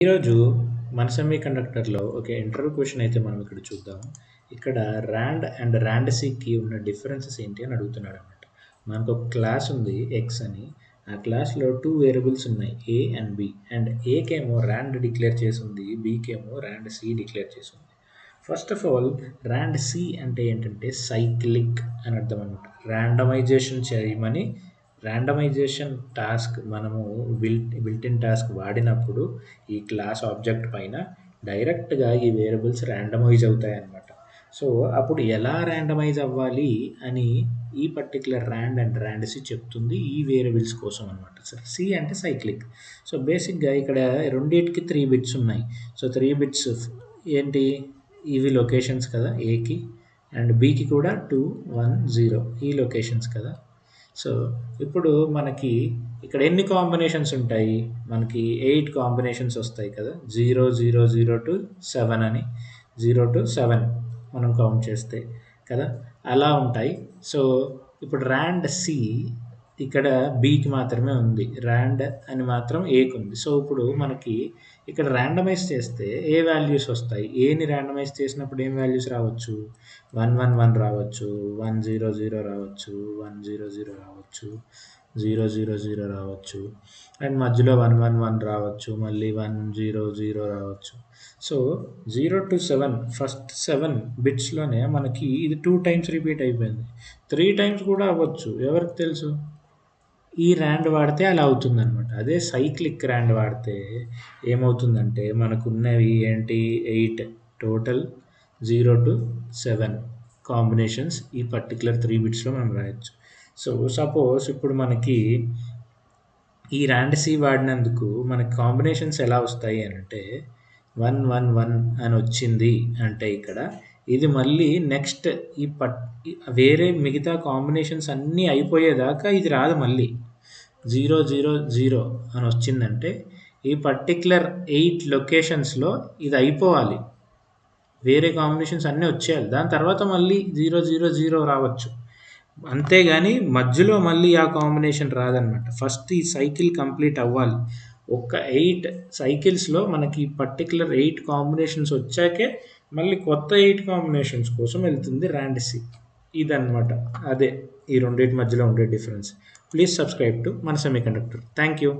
ఈరోజు మన సెమీకండక్టర్‌లో ఒక ఇంటర్వ్యూ క్వెషన్ అయితే మనం ఇక్కడ చూద్దాం. ఇక్కడ రాండ్ అండ్ రాండ్-సీకి ఉన్న డిఫరెన్సెస్ ఏంటి అని అడుగుతున్నాడన్నమాట. మనకొక క్లాస్ ఉంది ఎక్స్ అని. ఆ క్లాస్‌లో 2 వేరియబుల్స్ ఉన్నాయి ఏ అండ్ బి. అండ్ ఏకేమో రాండ్ డిక్లేర్ చేసుంది. బికేమో రాండ్-సి డిక్లేర్ చేసుంది. ఫస్ట్ ఆఫ్ ఆల్ రాండ్-సి అంటే ఏంటంటే సైక్లిక్ అని అర్థం అన్నమాట. ర్యాండమైజేషన్ చేయమని ర్యాండమైజేషన్ టాస్క్ మనము బిల్ట్ ఇన్ టాస్క్ వాడినప్పుడు ఈ క్లాస్ ఆబ్జెక్ట్ పైన డైరెక్ట్‌గా ఈ వేరియబుల్స్ ర్యాండమైజ్ అవుతాయన్నమాట. సో, అప్పుడు ఎలా ర్యాండమైజ్ అవ్వాలి అని ఈ పర్టిక్యులర్ రాండ్ అండ్ రాండ్-సి చెప్తుంది ఈ వేరియబుల్స్ కోసం అన్నమాట. సి అంటే సైక్లిక్. సో, బేసిక్‌గా ఇక్కడ రెండిటికి 3 బిట్స్ ఉన్నాయి. సో, 3 బిట్స్ ఏంటి? ఇవి లొకేషన్స్ కదా! ఏకి అండ్ బికి కూడా 2, 1, 0 ఈ లొకేషన్స్ కదా! సో, ఇప్పుడు మనకి ఇక్కడ ఎన్ని కాంబినేషన్స్ ఉంటాయి? మనకి 8 కాంబినేషన్స్ వస్తాయి కదా! 0, 0, 0 టు 7 అని 0 టు 7 మనం కౌంట్ చేస్తే కదా! అలా ఉంటాయి. సో, ఇప్పుడు రాండ్ సి ఇక్కడ బికి మాత్రమే ఉంది. రాండ్ అని మాత్రం ఏకి ఉంది. సో, ఇప్పుడు మనకి ఇక్కడ ర్యాండమైజ్ చేస్తే ఏ వాల్యూస్ వస్తాయి? ఏని ర్యాండమైజ్ చేసినప్పుడు ఏం వాల్యూస్ రావచ్చు? 1, 1, 1 రావచ్చు. 1, 0, 0 రావచ్చు. 1, 0, 0 రావచ్చు. 0, 0, 0 రావచ్చు. అండ్ మధ్యలో 1, 1, 1 రావచ్చు. మళ్ళీ 1, 0, 0 రావచ్చు. సో, 0-7 ఫస్ట్ 7 బిట్స్‌లోనే మనకి ఇది 2 టైమ్స్ రిపీట్ అయిపోయింది. 3 టైమ్స్ కూడా అవ్వచ్చు. ఎవరికి తెలుసు? ఈ ర్యాండ్ వాడితే అలా అవుతుందనమాట. అదే సైక్లిక్ ర్యాండ్ వాడితే ఏమవుతుందంటే మనకున్నవి ఏంటి 8 టోటల్ 0-7 కాంబినేషన్స్ ఈ పర్టిక్యులర్ 3 బిట్స్‌లో మనం రాయొచ్చు. సో, సపోజ్ ఇప్పుడు మనకి ఈ ర్యాండ్ సి వాడినందుకు మనకి కాంబినేషన్స్ ఎలా వస్తాయి అనంటే 1, 1, 1 అని వచ్చింది అంటే ఇక్కడ ఇది మళ్ళీ నెక్స్ట్ ఈ వేరే మిగతా కాంబినేషన్స్ అన్నీ అయిపోయేదాకా ఇది రాదు మళ్ళీ. 0, 0, 0 అని వచ్చిందంటే ఈ పర్టిక్యులర్ 8 లొకేషన్స్‌లో ఇది అయిపోవాలి. వేరే కాంబినేషన్స్ అన్నీ వచ్చేయాలి. దాని తర్వాత మళ్ళీ 0, 0, 0 రావచ్చు. అంతేగాని మధ్యలో మళ్ళీ ఆ కాంబినేషన్ రాదనమాట. ఫస్ట్ ఈ సైకిల్ కంప్లీట్ అవ్వాలి. ఒక్క 8 సైకిల్స్‌లో మనకి పర్టిక్యులర్ 8 కాంబినేషన్స్ వచ్చాకే మళ్ళీ కొత్త 8 కాంబినేషన్స్ కోసం వెళ్తుంది రాండ్ సి. ఇదనమాట. అదే ఈ రెండిటి మధ్యలో ఉండే డిఫరెన్స్. ప్లీజ్ సబ్స్క్రైబ్ టు మన సెమీకండక్టర్. Thank you.